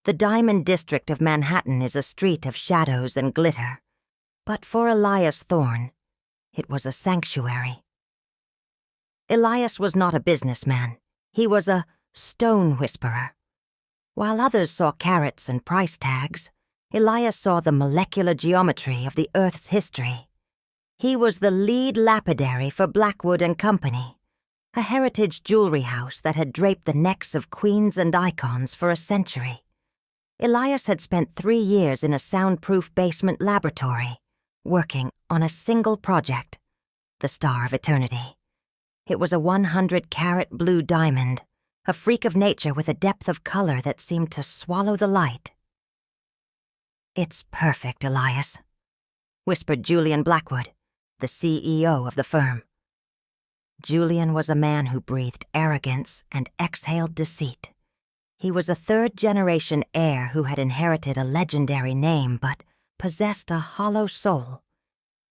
The Diamond District of Manhattan is a street of shadows and glitter, but for Elias Thorne, it was a sanctuary. Elias was not a businessman. He was a stone whisperer. While others saw carats and price tags, Elias saw the molecular geometry of the Earth's history. He was the lead lapidary for Blackwood and Company, a heritage jewelry house that had draped the necks of queens and icons for a century. Elias had spent 3 years in a soundproof basement laboratory, working on a single project, the Star of Eternity. It was a 100-carat blue diamond, a freak of nature with a depth of color that seemed to swallow the light. "It's perfect, Elias," whispered Julian Blackwood, the CEO of the firm. Julian was a man who breathed arrogance and exhaled deceit. He was a third-generation heir who had inherited a legendary name but possessed a hollow soul.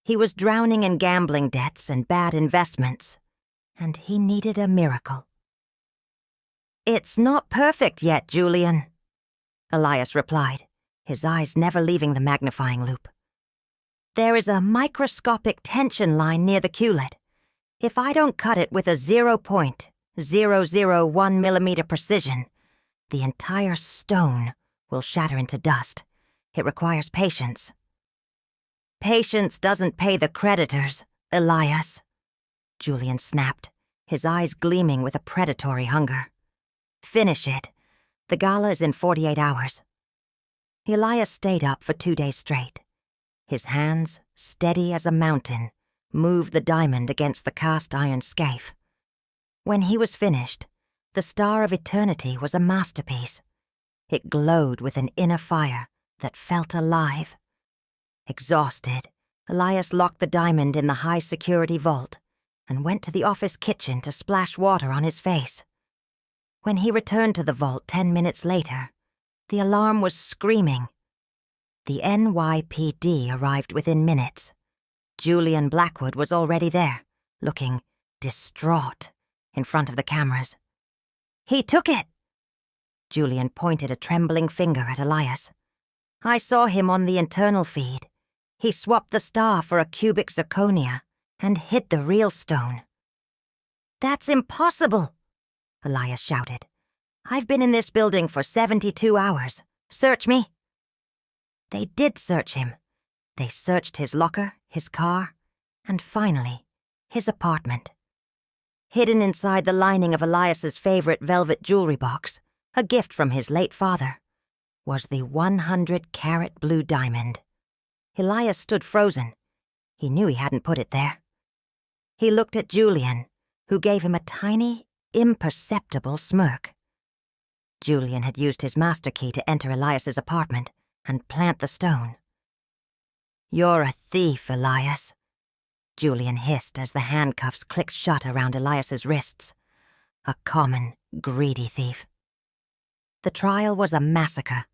He was drowning in gambling debts and bad investments, and he needed a miracle. "It's not perfect yet, Julian," Elias replied, his eyes never leaving the magnifying loop. "There is a microscopic tension line near the culate. If I don't cut it with a 0.001 millimeter precision, the entire stone will shatter into dust. It requires patience." "Patience doesn't pay the creditors, Elias," Julian snapped, his eyes gleaming with a predatory hunger. "Finish it. The gala is in 48 hours. Elias stayed up for 2 days straight. His hands, steady as a mountain, moved the diamond against the cast-iron scaphe. When he was finished, the Star of Eternity was a masterpiece. It glowed with an inner fire that felt alive. Exhausted, Elias locked the diamond in the high-security vault and went to the office kitchen to splash water on his face. When he returned to the vault 10 minutes later, the alarm was screaming. The NYPD arrived within minutes. Julian Blackwood was already there, looking distraught in front of the cameras. "He took it!" Julian pointed a trembling finger at Elias. "I saw him on the internal feed. He swapped the star for a cubic zirconia and hid the real stone." "That's impossible!" Elias shouted. "I've been in this building for 72 hours. Search me." They did search him. They searched his locker, his car, and finally, his apartment. Hidden inside the lining of Elias's favorite velvet jewelry box, a gift from his late father, was the 100-carat blue diamond. Elias stood frozen. He knew he hadn't put it there. He looked at Julian, who gave him a tiny, imperceptible smirk. Julian had used his master key to enter Elias's apartment and plant the stone. "You're a thief, Elias," Julian hissed as the handcuffs clicked shut around Elias's wrists. "A common, greedy thief." The trial was a massacre.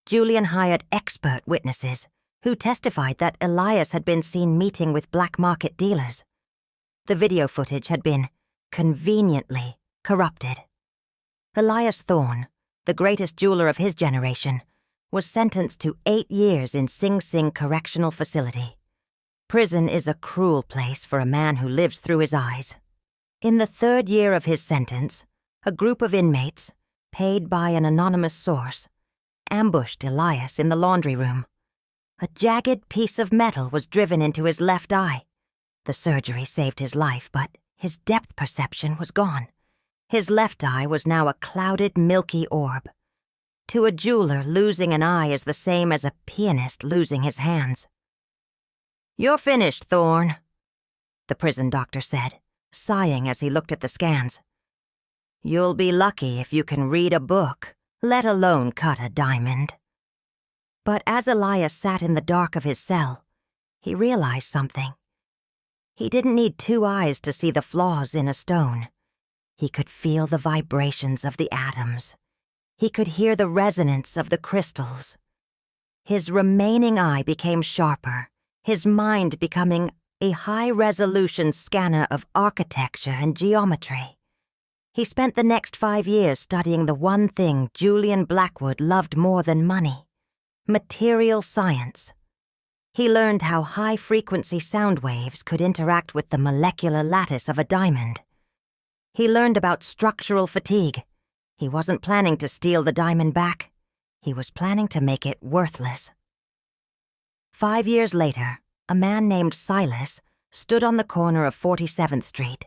Julian hired expert witnesses who testified that Elias had been seen meeting with black market dealers. The video footage had been conveniently corrupted. Elias Thorne, the greatest jeweler of his generation, was sentenced to 8 years in Sing Sing Correctional Facility. Prison is a cruel place for a man who lives through his eyes. In the 3rd year of his sentence, a group of inmates, paid by an anonymous source, ambushed Elias in the laundry room. A jagged piece of metal was driven into his left eye. The surgery saved his life, but his depth perception was gone. His left eye was now a clouded, milky orb. To a jeweler, losing an eye is the same as a pianist losing his hands. "You're finished, Thorne," the prison doctor said, sighing as he looked at the scans. "You'll be lucky if you can read a book, let alone cut a diamond." But as Elias sat in the dark of his cell, he realized something. He didn't need 2 eyes to see the flaws in a stone. He could feel the vibrations of the atoms. He could hear the resonance of the crystals. His remaining eye became sharper, his mind becoming a high-resolution scanner of architecture and geometry. He spent the next 5 years studying the one thing Julian Blackwood loved more than money: material science. He learned how high-frequency sound waves could interact with the molecular lattice of a diamond. He learned about structural fatigue. He wasn't planning to steal the diamond back. He was planning to make it worthless. 5 years later, a man named Silas stood on the corner of 47th Street.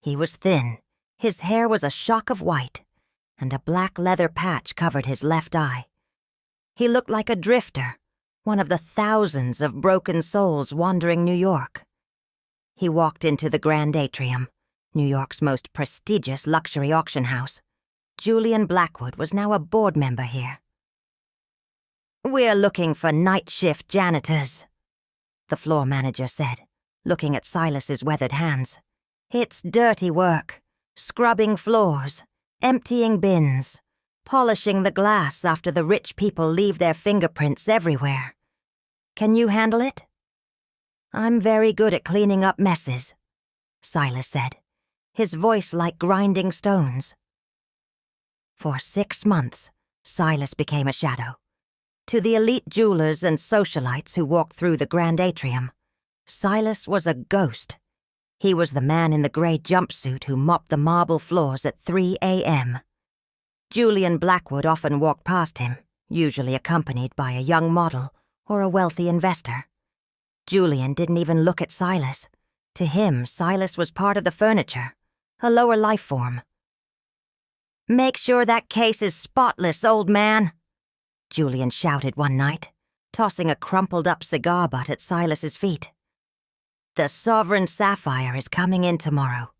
He was thin. His hair was a shock of white, and a black leather patch covered his left eye. He looked like a drifter, one of the thousands of broken souls wandering New York. He walked into the Grand Atrium, New York's most prestigious luxury auction house. Julian Blackwood was now a board member here. "We're looking for night shift janitors," the floor manager said, looking at Silas's weathered hands. "It's dirty work, scrubbing floors, emptying bins, polishing the glass after the rich people leave their fingerprints everywhere. Can you handle it?" "I'm very good at cleaning up messes," Silas said, his voice like grinding stones. For 6 months, Silas became a shadow. To the elite jewelers and socialites who walked through the Grand Atrium, Silas was a ghost. He was the man in the gray jumpsuit who mopped the marble floors at 3 a.m. Julian Blackwood often walked past him, usually accompanied by a young model or a wealthy investor. Julian didn't even look at Silas. To him, Silas was part of the furniture, a lower life form. "Make sure that case is spotless, old man," Julian shouted one night, tossing a crumpled-up cigar butt at Silas's feet. "The sovereign sapphire is coming in tomorrow.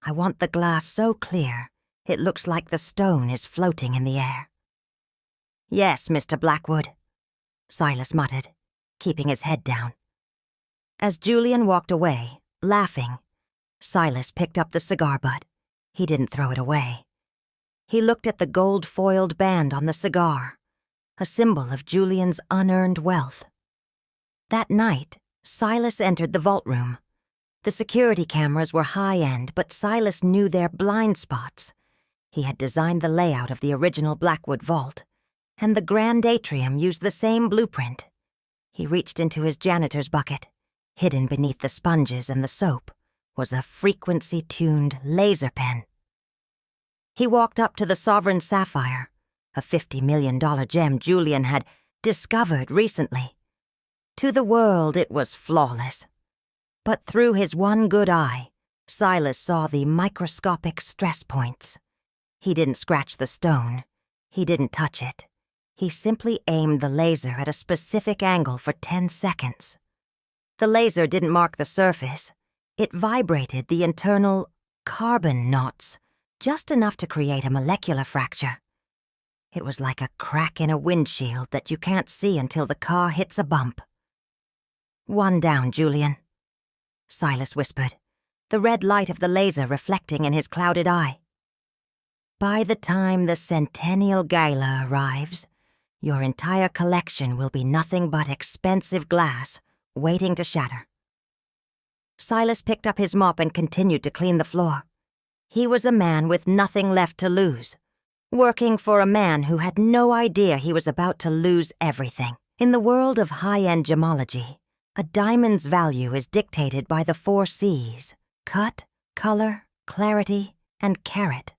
I want the glass so clear it looks like the stone is floating in the air." "Yes, Mr. Blackwood," Silas muttered, keeping his head down. As Julian walked away, laughing, Silas picked up the cigar butt. He didn't throw it away. He looked at the gold-foiled band on the cigar, a symbol of Julian's unearned wealth. That night, Silas entered the vault room. The security cameras were high-end, but Silas knew their blind spots. He had designed the layout of the original Blackwood vault, and the Grand Atrium used the same blueprint. He reached into his janitor's bucket. Hidden beneath the sponges and the soap was a frequency-tuned laser pen. He walked up to the sovereign sapphire, a $50 million gem Julian had discovered recently. To the world, it was flawless. But through his one good eye, Silas saw the microscopic stress points. He didn't scratch the stone. He didn't touch it. He simply aimed the laser at a specific angle for 10 seconds. The laser didn't mark the surface. It vibrated the internal carbon knots, just enough to create a molecular fracture. It was like a crack in a windshield that you can't see until the car hits a bump. "One down, Julian," Silas whispered, the red light of the laser reflecting in his clouded eye. "By the time the centennial gala arrives, your entire collection will be nothing but expensive glass waiting to shatter." Silas picked up his mop and continued to clean the floor. He was a man with nothing left to lose, working for a man who had no idea he was about to lose everything. In the world of high-end gemology, a diamond's value is dictated by the 4 C's: cut, color, clarity, and carat.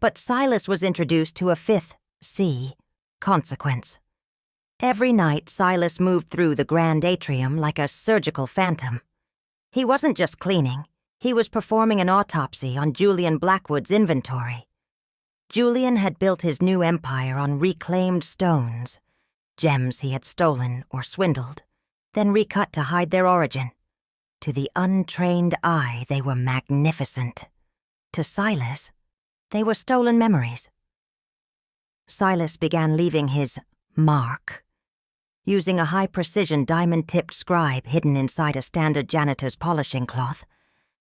But Silas was introduced to a 5th C, consequence. Every night, Silas moved through the Grand Atrium like a surgical phantom. He wasn't just cleaning. He was performing an autopsy on Julian Blackwood's inventory. Julian had built his new empire on reclaimed stones, gems he had stolen or swindled, then recut to hide their origin. To the untrained eye, they were magnificent. To Silas, they were stolen memories. Silas began leaving his mark. Using a high-precision diamond-tipped scribe hidden inside a standard janitor's polishing cloth,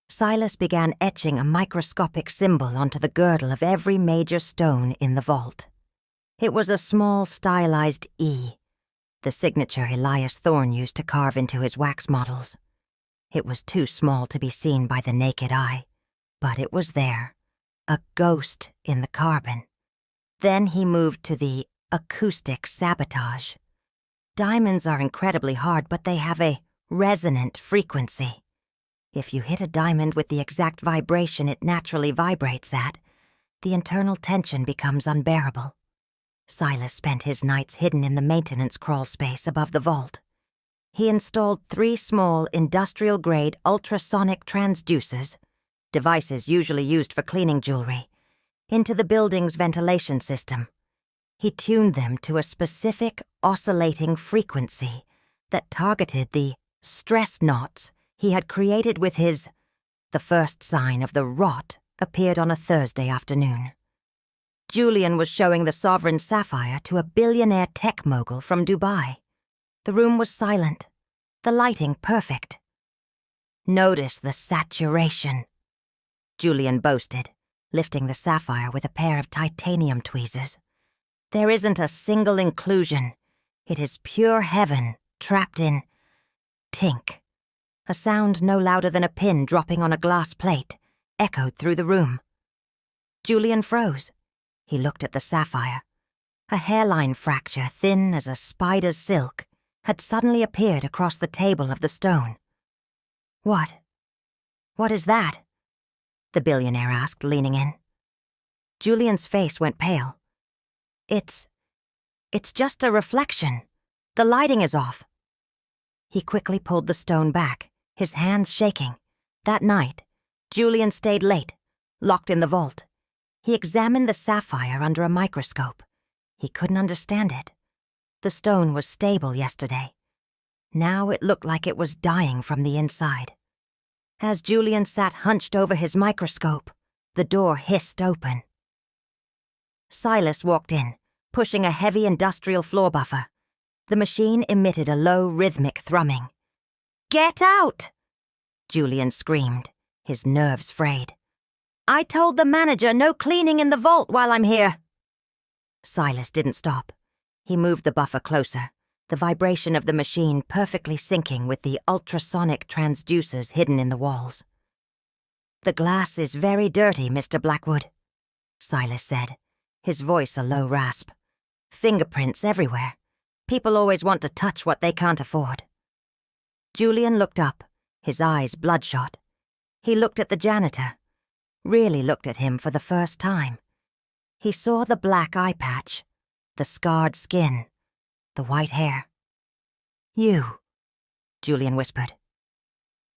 Silas began etching a microscopic symbol onto the girdle of every major stone in the vault. It was a small, stylized E, the signature Elias Thorne used to carve into his wax models. It was too small to be seen by the naked eye, but it was there, a ghost in the carbon. Then he moved to the acoustic sabotage. Diamonds are incredibly hard, but they have a resonant frequency. If you hit a diamond with the exact vibration it naturally vibrates at, the internal tension becomes unbearable. Silas spent his nights hidden in the maintenance crawl space above the vault. He installed 3 small industrial-grade ultrasonic transducers, devices usually used for cleaning jewelry, into the building's ventilation system. He tuned them to a specific oscillating frequency that targeted the stress knots he had created with his... The first sign of the rot appeared on a Thursday afternoon. Julian was showing the sovereign sapphire to a billionaire tech mogul from Dubai. The room was silent, the lighting perfect. "Notice the saturation," Julian boasted, lifting the sapphire with a pair of titanium tweezers. "There isn't a single inclusion. It is pure heaven, trapped in..." Tink. A sound no louder than a pin dropping on a glass plate echoed through the room. Julian froze. He looked at the sapphire. A hairline fracture thin as a spider's silk had suddenly appeared across the table of the stone. What is that?" the billionaire asked, leaning in. Julian's face went pale. It's just a reflection. The lighting is off." He quickly pulled the stone back, his hands shaking. That night, Julian stayed late, locked in the vault. He examined the sapphire under a microscope. He couldn't understand it. The stone was stable yesterday. Now it looked like it was dying from the inside. As Julian sat hunched over his microscope, the door hissed open. Silas walked in, pushing a heavy industrial floor buffer. The machine emitted a low, rhythmic thrumming. "Get out!" Julian screamed, his nerves frayed. "I told the manager no cleaning in the vault while I'm here." Silas didn't stop. He moved the buffer closer, the vibration of the machine perfectly syncing with the ultrasonic transducers hidden in the walls. "The glass is very dirty, Mr. Blackwood," Silas said, his voice a low rasp. "Fingerprints everywhere. People always want to touch what they can't afford." Julian looked up, his eyes bloodshot. He looked at the janitor, really looked at him for the first time. He saw the black eye patch, the scarred skin, the white hair. "You," Julian whispered.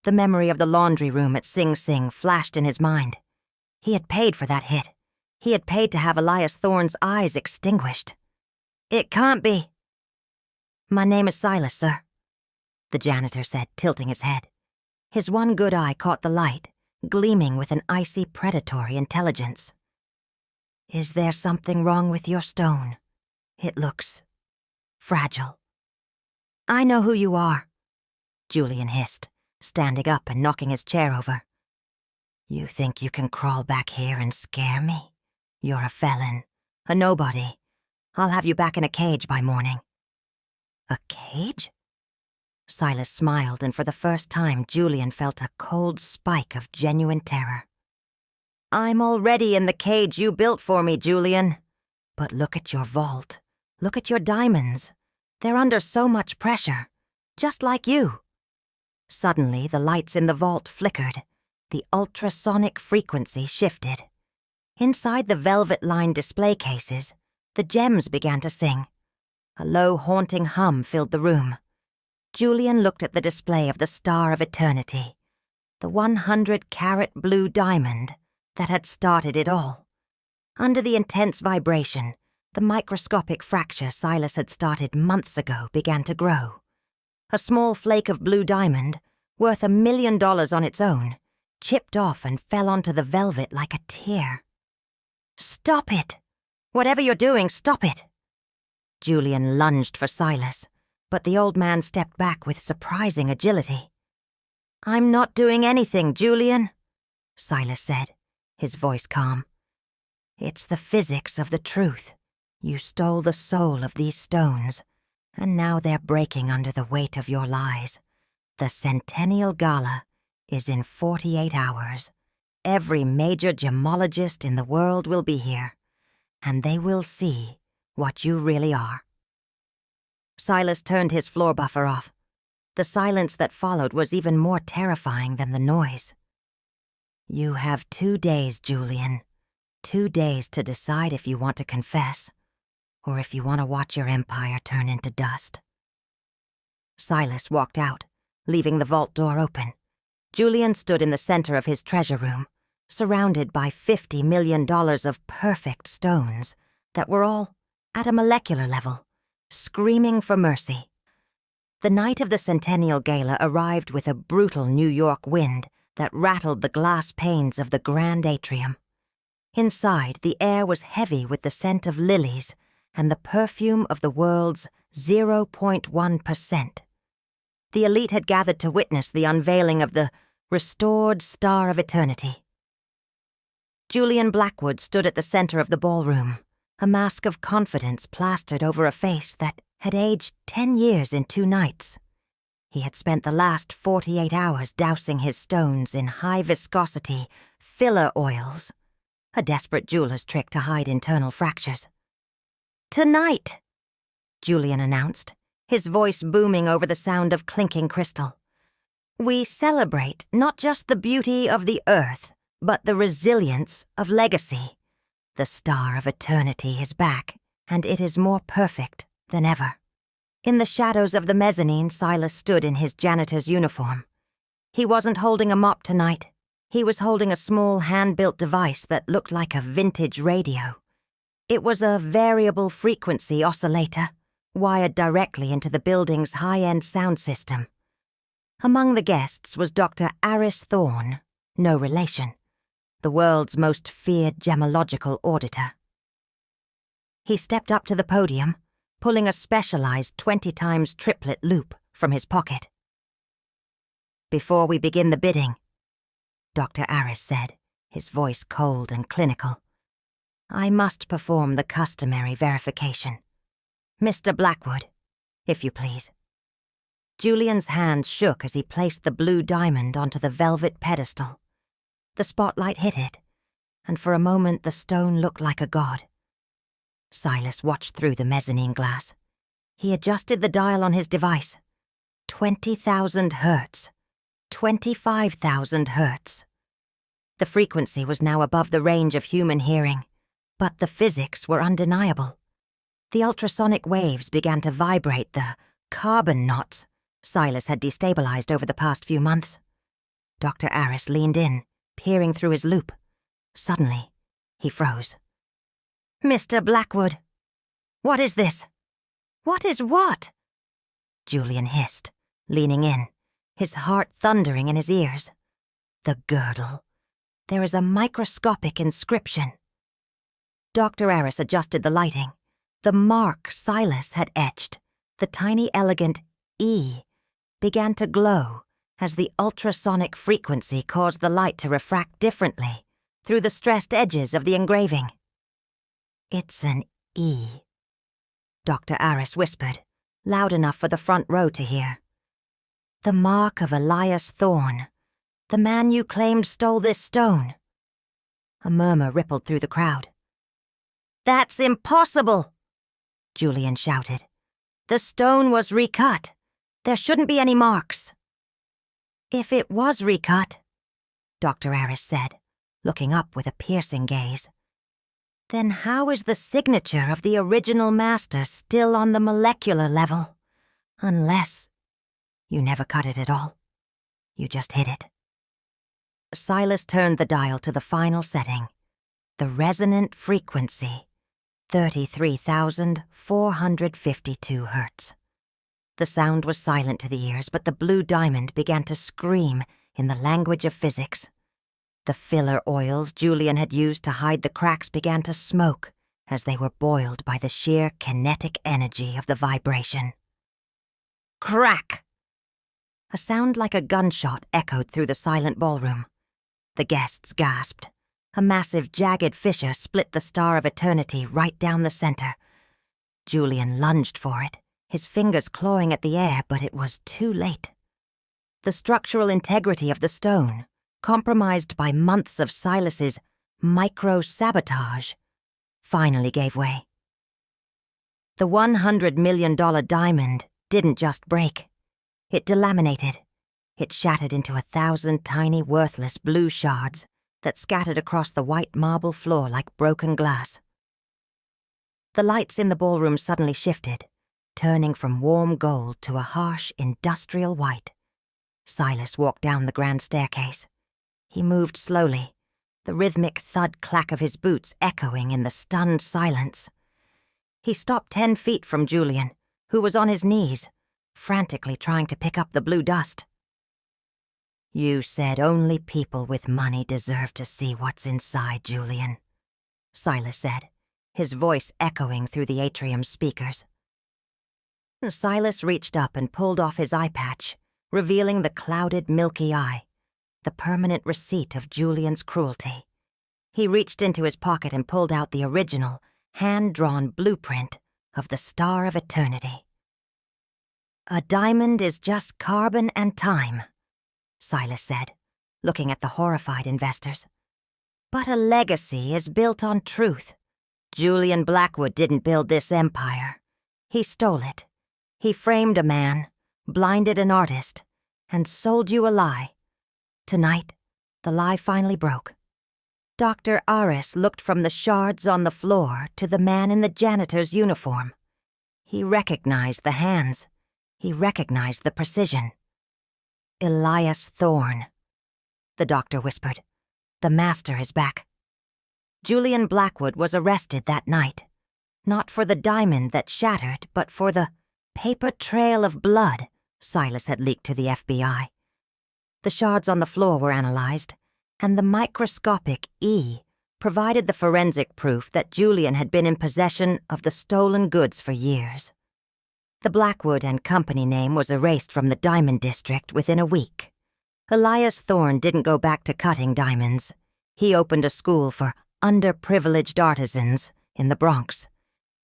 The memory of the laundry room at Sing Sing flashed in his mind. He had paid for that hit. He had paid to have Elias Thorne's eyes extinguished. "It can't be." "My name is Silas, sir," the janitor said, tilting his head. His one good eye caught the light, gleaming with an icy predatory intelligence. "Is there something wrong with your stone? It looks fragile." "I know who you are," Julian hissed, standing up and knocking his chair over. "You think you can crawl back here and scare me? You're a felon, a nobody. I'll have you back in a cage by morning." "A cage?" Silas smiled, and for the first time Julian felt a cold spike of genuine terror. "I'm already in the cage you built for me, Julian. But look at your vault. Look at your diamonds. They're under so much pressure, just like you." Suddenly, the lights in the vault flickered. The ultrasonic frequency shifted. Inside the velvet-lined display cases, the gems began to sing. A low, haunting hum filled the room. Julian looked at the display of the Star of Eternity, the 100-carat blue diamond that had started it all. Under the intense vibration, the microscopic fracture Silas had started months ago began to grow. A small flake of blue diamond, worth $1 million on its own, chipped off and fell onto the velvet like a tear. "Stop it! Whatever you're doing, stop it!" Julian lunged for Silas, but the old man stepped back with surprising agility. "I'm not doing anything, Julian," Silas said, his voice calm. "It's the physics of the truth. You stole the soul of these stones, and now they're breaking under the weight of your lies. The Centennial Gala is in 48 hours. every major gemologist in the world will be here, and they will see what you really are." Silas turned his floor buffer off. The silence that followed was even more terrifying than the noise. "You have 2 days, Julian. 2 days to decide if you want to confess, or if you want to watch your empire turn into dust." Silas walked out, leaving the vault door open. Julian stood in the center of his treasure room, surrounded by $50 million of perfect stones that were all at a molecular level, screaming for mercy. The night of the Centennial Gala arrived with a brutal New York wind that rattled the glass panes of the grand atrium. Inside, the air was heavy with the scent of lilies and the perfume of the world's 0.1%. The elite had gathered to witness the unveiling of the restored Star of Eternity. Julian Blackwood stood at the center of the ballroom, a mask of confidence plastered over a face that had aged 10 years in 2 nights. He had spent the last 48 hours dousing his stones in high-viscosity filler oils, a desperate jeweler's trick to hide internal fractures. "Tonight," Julian announced, his voice booming over the sound of clinking crystal, "we celebrate not just the beauty of the earth, but the resilience of legacy. The Star of Eternity is back, and it is more perfect than ever." In the shadows of the mezzanine, Silas stood in his janitor's uniform. He wasn't holding a mop tonight. He was holding a small hand-built device that looked like a vintage radio. It was a variable frequency oscillator, wired directly into the building's high-end sound system. Among the guests was Dr. Elias Thorne, no relation, the world's most feared gemological auditor. He stepped up to the podium, pulling a specialized 20 x triplet loop from his pocket. "Before we begin the bidding," Dr. Elias said, his voice cold and clinical, "I must perform the customary verification. Mr. Blackwood, if you please." Julian's hands shook as he placed the blue diamond onto the velvet pedestal. The spotlight hit it, and for a moment the stone looked like a god. Silas watched through the mezzanine glass. He adjusted the dial on his device. 20,000 hertz. 25,000 hertz. The frequency was now above the range of human hearing, but the physics were undeniable. The ultrasonic waves began to vibrate the carbon knots Silas had destabilized over the past few months. Dr. Elias leaned in, peering through his loop. Suddenly, he froze. "Mr. Blackwood, what is this?" "What is what?" Julian hissed, leaning in, his heart thundering in his ears. "The girdle. There is a microscopic inscription." Dr. Elias adjusted the lighting. The mark Silas had etched, the tiny elegant E, began to glow as the ultrasonic frequency caused the light to refract differently through the stressed edges of the engraving. "It's an E," Dr. Elias whispered, loud enough for the front row to hear. "The mark of Elias Thorne, the man you claimed stole this stone." A murmur rippled through the crowd. "That's impossible!" Julian shouted. "The stone was recut. There shouldn't be any marks." "If it was recut," Dr. Elias said, looking up with a piercing gaze, "then how is the signature of the original master still on the molecular level? Unless you never cut it at all. You just hid it." Silas turned the dial to the final setting, the resonant frequency, 33,452 hertz. The sound was silent to the ears, but the blue diamond began to scream in the language of physics. The filler oils Julian had used to hide the cracks began to smoke as they were boiled by the sheer kinetic energy of the vibration. Crack! A sound like a gunshot echoed through the silent ballroom. The guests gasped. A massive, jagged fissure split the Star of Eternity right down the center. Julian lunged for it, his fingers clawing at the air, but it was too late. The structural integrity of the stone, compromised by months of Silas's micro-sabotage, finally gave way. The $100 million diamond didn't just break. It delaminated. It shattered into 1,000 tiny, worthless blue shards that scattered across the white marble floor like broken glass. The lights in the ballroom suddenly shifted, turning from warm gold to a harsh, industrial white. Silas walked down the grand staircase. He moved slowly, the rhythmic thud-clack of his boots echoing in the stunned silence. He stopped 10 feet from Julian, who was on his knees, frantically trying to pick up the blue dust. "You said only people with money deserve to see what's inside, Julian," Silas said, his voice echoing through the atrium's speakers. Silas reached up and pulled off his eye patch, revealing the clouded, milky eye, the permanent receipt of Julian's cruelty. He reached into his pocket and pulled out the original, hand-drawn blueprint of the Star of Eternity. "A diamond is just carbon and time," Silas said, looking at the horrified investors. "But a legacy is built on truth. Julian Blackwood didn't build this empire. He stole it. He framed a man, blinded an artist, and sold you a lie. Tonight, the lie finally broke." Dr. Aris looked from the shards on the floor to the man in the janitor's uniform. He recognized the hands. He recognized the precision. "Elias Thorne," the doctor whispered. "The master is back." Julian Blackwood was arrested that night, not for the diamond that shattered, but for the paper trail of blood Silas had leaked to the FBI. The shards on the floor were analyzed, and the microscopic E provided the forensic proof that Julian had been in possession of the stolen goods for years. The Blackwood and Company name was erased from the Diamond District within a week. Elias Thorne didn't go back to cutting diamonds. He opened a school for underprivileged artisans in the Bronx,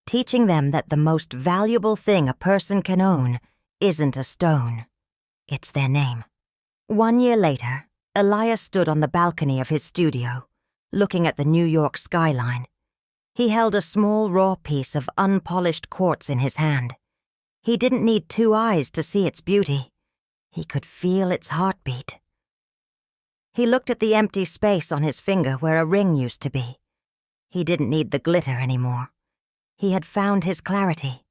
teaching them that the most valuable thing a person can own isn't a stone. It's their name. 1 year later, Elias stood on the balcony of his studio, looking at the New York skyline. He held a small raw piece of unpolished quartz in his hand. He didn't need 2 eyes to see its beauty. He could feel its heartbeat. He looked at the empty space on his finger where a ring used to be. He didn't need the glitter anymore. He had found his clarity.